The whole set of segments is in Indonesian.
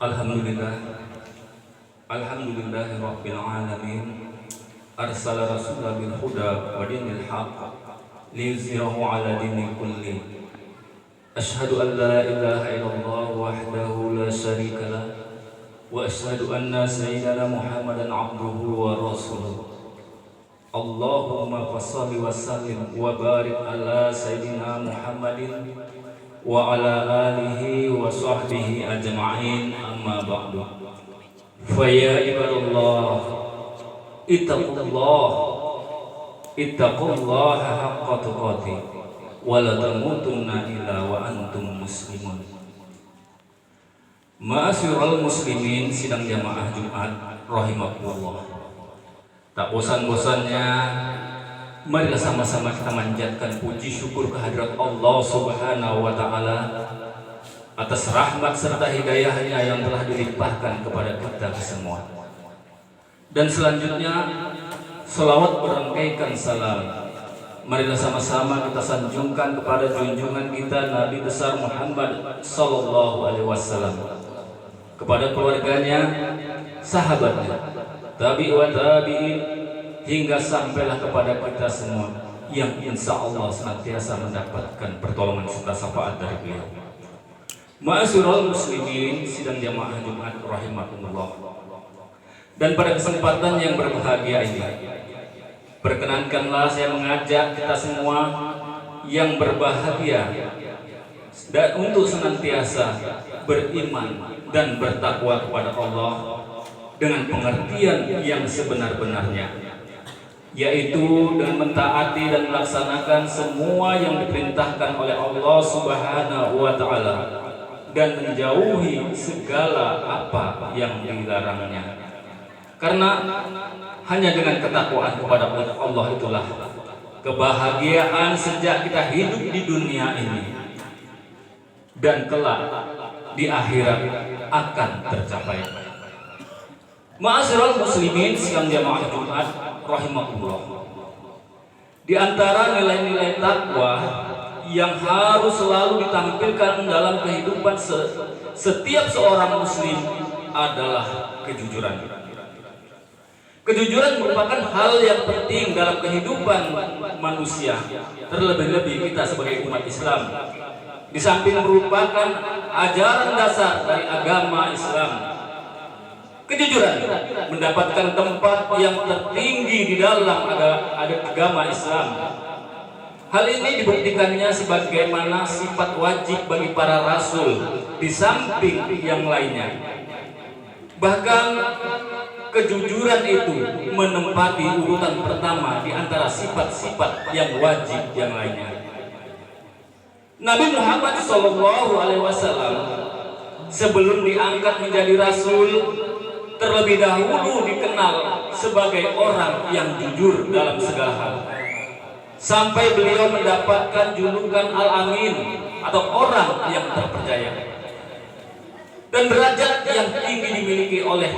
Alhamdulillah, Alhamdulillahi Rabbil Alamin. Arsala rasulah bil huda wa dinil haq liyuzhirahu ala dini kulli. Ashhadu an la ilaha illallah wahdahu la syarika lah, wa ashhadu anna sayyidana Muhammadan abduhu wa rasuluh. Allahumma fassalli wa sallim wa barik ala sayyidina Muhammadin wa ala alihi wa sahbihi ajma'in, amma ba'du. Fa ya ibadallah, ittaqullaha haqqa tuqatih wa la tamutunna illa wa antum muslimun. Ma'asyiral muslimin sidang jamaah Jumat rahimakumullah. Tak bosan-bosannya marilah sama-sama kita manjatkan puji syukur kehadirat Allah Subhanahu wa Ta'ala atas rahmat serta hidayahnya yang telah dilimpahkan kepada kita semua. Dan selanjutnya selawat berangkaikan salam marilah sama-sama kita sanjungkan kepada junjungan kita Nabi besar Muhammad sallallahu alaihi wasallam, kepada keluarganya, sahabatnya, tabi'ut tabi'in, hingga sampailah kepada kita semua yang insya Allah senantiasa mendapatkan pertolongan serta syafaat dari beliau. Ma'asyiral muslimin sidang jamaah Jumat rahimakumullah. Dan pada kesempatan yang berbahagia ini, perkenankanlah saya mengajak kita semua yang berbahagia dan untuk senantiasa beriman dan bertakwa kepada Allah dengan pengertian yang sebenar-benarnya, yaitu dengan mentaati dan melaksanakan semua yang diperintahkan oleh Allah Subhanahu wa Ta'ala dan menjauhi segala apa yang dilarangnya. Karena hanya dengan ketakwaan kepada Allah itulah kebahagiaan sejak kita hidup di dunia ini dan kelak di akhirat akan tercapai. Ma'asyiral muslimin sidang jamaah Jumat rahimakumullah. Di antara nilai-nilai takwa yang harus selalu ditampilkan dalam kehidupan setiap seorang muslim adalah kejujuran. Kejujuran merupakan hal yang penting dalam kehidupan manusia, terlebih-lebih kita sebagai umat Islam. Di samping merupakan ajaran dasar dari agama Islam, kejujuran mendapatkan tempat yang tertinggi di dalam agama Islam. Hal ini dibuktikannya sebagaimana sifat wajib bagi para rasul di samping yang lainnya. Bahkan kejujuran itu menempati urutan pertama di antara sifat-sifat yang wajib yang lainnya. Nabi Muhammad SAW sebelum diangkat menjadi rasul terlebih dahulu dikenal sebagai orang yang jujur dalam segala hal, sampai beliau mendapatkan julukan Al-Amin atau orang yang terpercaya. Dan derajat yang tinggi dimiliki oleh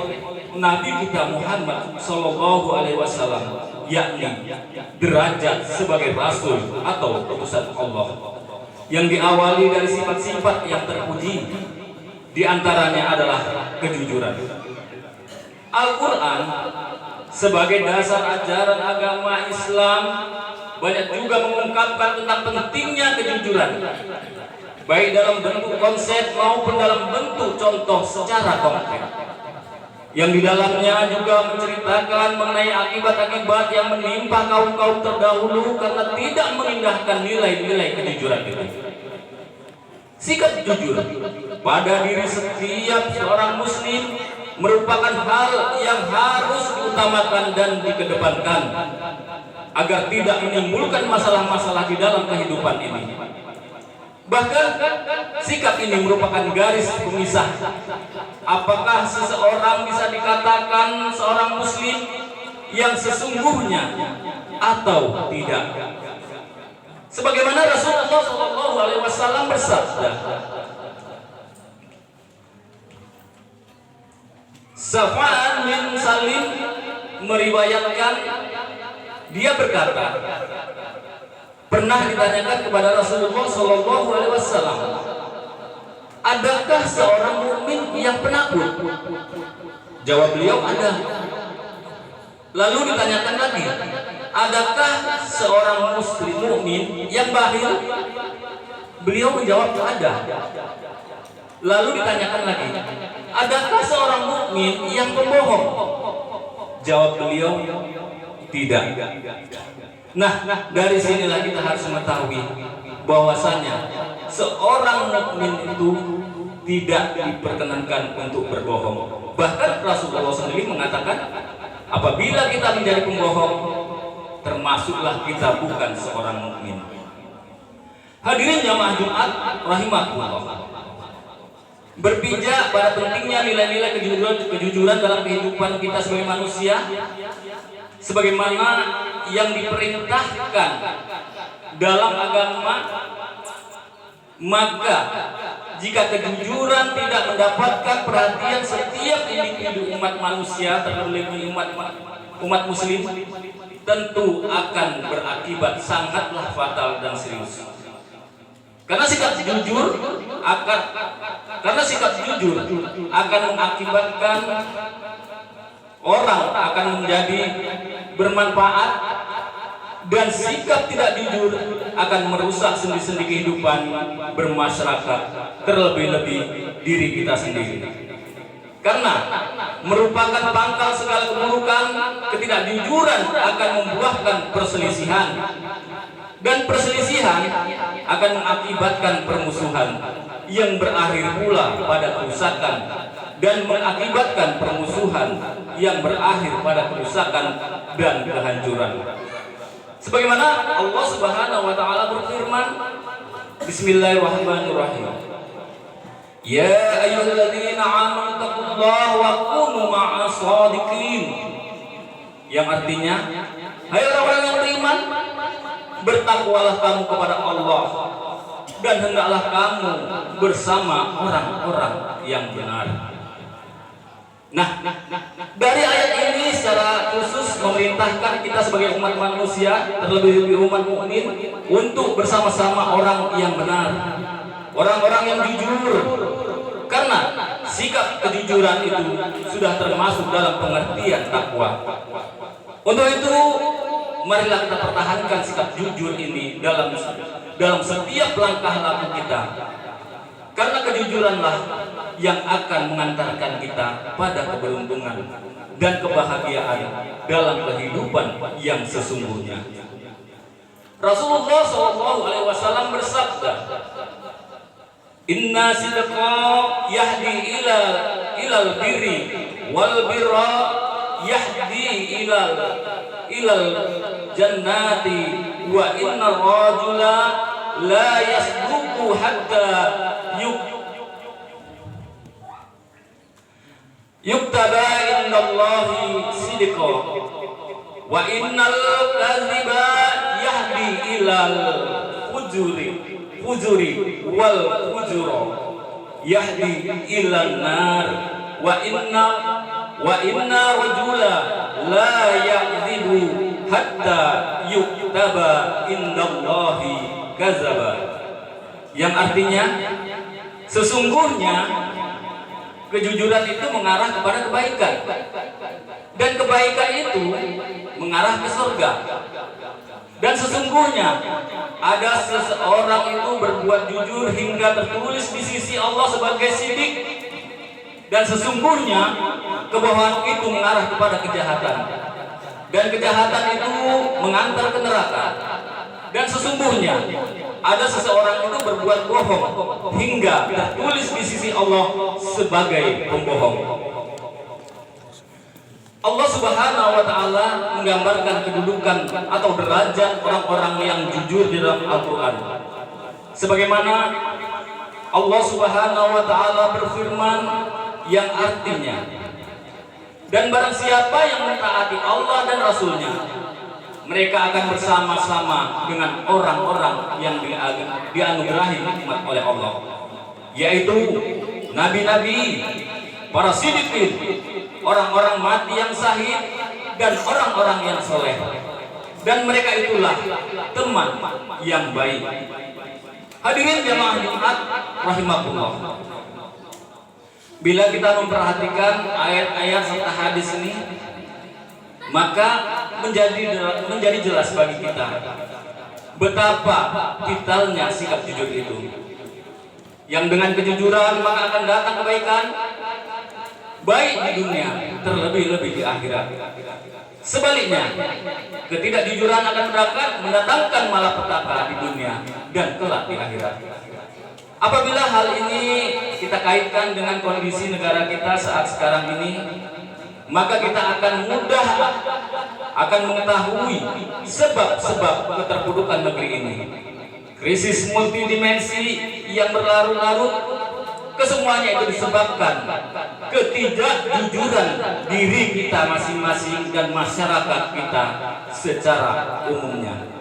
Nabi kita Muhammad SAW, yakni derajat sebagai rasul atau utusan Allah, yang diawali dari sifat-sifat yang terpuji. Di antaranya adalah kejujuran. Al-Quran sebagai dasar ajaran agama Islam banyak juga mengungkapkan tentang pentingnya kejujuran, baik dalam bentuk konsep maupun dalam bentuk contoh secara konkret, yang di dalamnya juga menceritakan mengenai akibat-akibat yang menimpa kaum-kaum terdahulu karena tidak mengindahkan nilai-nilai kejujuran itu. Sikap jujur pada diri setiap seorang muslim merupakan hal yang harus diutamakan dan dikedepankan agar tidak menimbulkan masalah-masalah di dalam kehidupan ini. Bahkan sikap ini merupakan garis pemisah apakah seseorang bisa dikatakan seorang muslim yang sesungguhnya atau tidak. Sebagaimana Rasulullah SAW bersabda, Safwan bin Salim meriwayatkan, dia berkata, pernah ditanyakan kepada Rasulullah SAW, adakah seorang mukmin yang penakut? Jawab beliau, ada. Lalu ditanyakan lagi, adakah seorang muslim mukmin yang bakhil? Beliau menjawab, ada. Lalu ditanyakan lagi, adakah seorang mukmin yang pembohong? Jawab beliau, tidak. Nah, dari sinilah kita harus mengetahui bahwasanya seorang mukmin itu tidak diperkenankan untuk berbohong. Bahkan Rasulullah sendiri mengatakan, apabila kita menjadi pembohong, termasuklah kita bukan seorang mukmin. Hadirin jamaah Jumat rahimakumullah. Berpijak pada pentingnya nilai-nilai kejujuran dalam kehidupan kita sebagai manusia, sebagaimana yang diperintahkan dalam agama, maka jika kejujuran tidak mendapatkan perhatian setiap individu umat manusia, terlebih umat muslim, tentu akan berakibat sangatlah fatal dan serius. Karena sikap jujur akan mengakibatkan orang akan menjadi bermanfaat, dan sikap tidak jujur akan merusak sendi-sendi kehidupan bermasyarakat, terlebih-lebih diri kita sendiri. Karena merupakan pangkal segala keburukan, ketidakjujuran akan membuahkan perselisihan, dan perselisihan akan mengakibatkan permusuhan yang berakhir pula pada kerusakan, dan mengakibatkan permusuhan yang berakhir pada kerusakan dan kehancuran. Sebagaimana Allah Subhanahu wa taala berfirman, Bismillahirrahmanirrahim. Ya ayyuhalladzina amanu taqullaha wa kunu ma'as shadiqin. Yang artinya, hai orang-orang yang beriman, bertakwalah kamu kepada Allah dan hendaklah kamu bersama orang-orang yang benar. Nah, dari ayat ini secara khusus memerintahkan kita sebagai umat manusia, terlebih umat mukmin, untuk bersama-sama orang yang benar, orang-orang yang jujur. Karena sikap kejujuran itu sudah termasuk dalam pengertian takwa. Untuk itu, marilah kita pertahankan sikap jujur ini dalam setiap langkah laku kita. Karena kejujuranlah yang akan mengantarkan kita pada keberuntungan dan kebahagiaan dalam kehidupan yang sesungguhnya. Rasulullah SAW bersabda, Inna sidqa yahdi ilal birri wal birra yahdi ilal jannati wa inna rajula la yasduqu hatta yuktaba indallahi sidqa wa innal kadhiba yahdi ilal fujuri wal fujura yahdi ilan nar wa inna rajula la yakdzibu hatta yuktaba indallahi kadzaba. Yang artinya, sesungguhnya kejujuran itu mengarah kepada kebaikan, dan kebaikan itu mengarah ke surga. Dan sesungguhnya ada seseorang itu berbuat jujur hingga tertulis di sisi Allah sebagai sidik, dan sesungguhnya kebohongan itu mengarah kepada kejahatan, dan kejahatan itu mengantar ke neraka. Dan sesungguhnya ada seseorang itu berbuat bohong hingga tertulis di sisi Allah sebagai pembohong. Allah Subhanahu wa taala menggambarkan kedudukan atau derajat orang-orang yang jujur di dalam Al-Qur'an. Sebagaimana Allah Subhanahu wa taala berfirman yang artinya, dan barang siapa yang mentaati Allah dan Rasul-Nya, mereka akan bersama-sama dengan orang-orang yang dianugerahi nikmat oleh Allah, yaitu nabi-nabi, para sidiqin, orang-orang mati yang syahid, dan orang-orang yang soleh. Dan mereka itulah teman yang baik. Hadirin jamaah Jumat rahimakumullah. Bila kita memperhatikan ayat-ayat serta hadis ini, maka menjadi jelas bagi kita betapa vitalnya sikap jujur itu. Yang dengan kejujuran maka akan datang kebaikan, baik di dunia terlebih-lebih di akhirat. Sebaliknya, ketidakjujuran akan mendatangkan malapetaka di dunia dan kelak di akhirat. Apabila hal ini kita kaitkan dengan kondisi negara kita saat sekarang ini, maka kita akan mudah mengetahui sebab-sebab keterpurukan negeri ini. Krisis multidimensi yang berlarut-larut, kesemuanya itu disebabkan ketidakjujuran diri kita masing-masing dan masyarakat kita secara umumnya.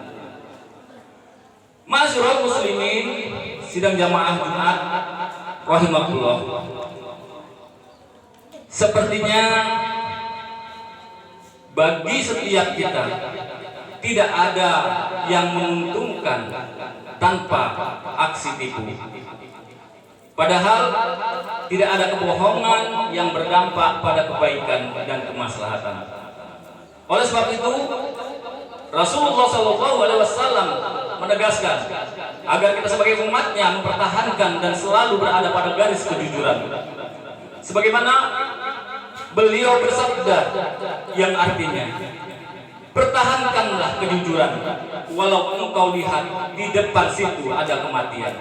Ma'asyiral muslimin, sidang jamaah Jumat rahimakumullah. Sepertinya bagi setiap kita tidak ada yang menguntungkan tanpa aksi tipu. Padahal tidak ada kebohongan yang berdampak pada kebaikan dan kemaslahatan. Oleh sebab itu, Rasulullah SAW menegaskan agar kita sebagai umatnya mempertahankan dan selalu berada pada garis kejujuran. Sebagaimana beliau bersabda yang artinya, pertahankanlah kejujuran walaupun engkau lihat di depan situ ada kematian,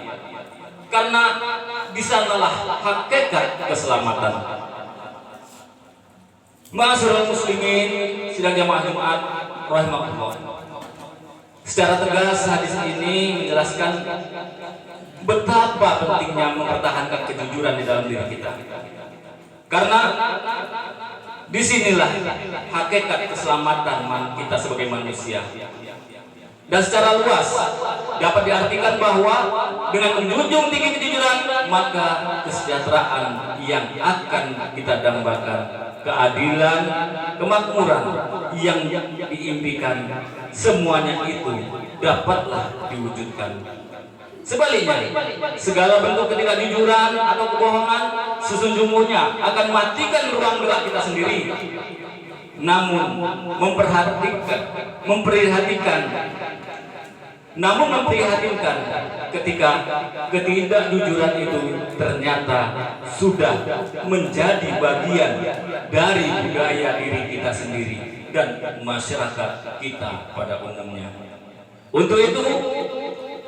karena di sanalah hakikat keselamatan. Ma'asyiral muslimin, sidang jamaah Jumat rahimakumullah. Secara tegas hadis ini menjelaskan betapa pentingnya mempertahankan kejujuran di dalam diri kita. Karena disinilah hakikat keselamatan kita sebagai manusia. Dan secara luas dapat diartikan bahwa dengan menjunjung tinggi kejujuran, maka kesejahteraan yang akan kita dambakan, keadilan, kemakmuran yang diimpikan, semuanya itu dapatlah diwujudkan. Sebaliknya, segala bentuk ketidakjujuran atau kebohongan sesungguhnya akan matikan ruang gerak kita sendiri. Namun memprihatinkan ketika ketidakjujuran itu ternyata sudah menjadi bagian dari budaya diri kita sendiri dan masyarakat kita pada umumnya. Untuk itu,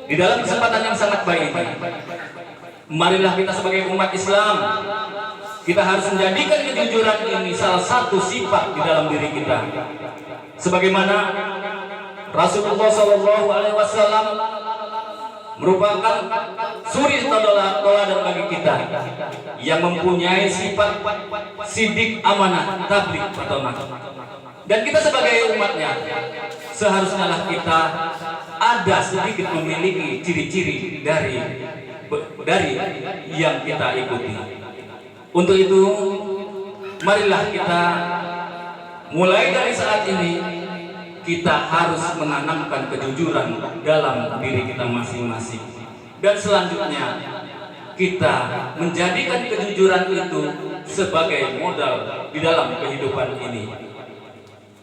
di dalam kesempatan yang sangat baik ini, marilah kita sebagai umat Islam, kita harus menjadikan kejujuran ini salah satu sifat di dalam diri kita. Sebagaimana Rasulullah SAW merupakan suri teladan bagi kita yang mempunyai sifat sidik, amanah, tabligh, pertama. Dan kita sebagai umatnya seharusnya lah kita ada sedikit memiliki ciri-ciri dari yang kita ikuti. Untuk itu, marilah kita mulai dari saat ini kita harus menanamkan kejujuran dalam diri kita masing-masing. Dan selanjutnya kita menjadikan kejujuran itu sebagai modal di dalam kehidupan ini.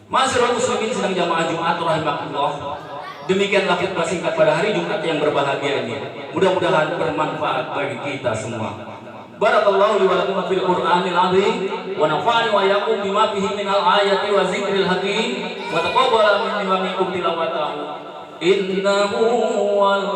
Ma'asyiral muslimin sedang jamaah Jumat rahimakumullah. Demikianlah khutbah singkat pada hari Jumat yang berbahagia ini. Mudah-mudahan bermanfaat bagi kita semua. Barakallahu li wa lakum fil Qur'anil azim wa nafa'ani wa iyyakum bima fihi minal ayati wa zikril hakim wa taqabbala minni wa minkum tilawatahu innahu huwal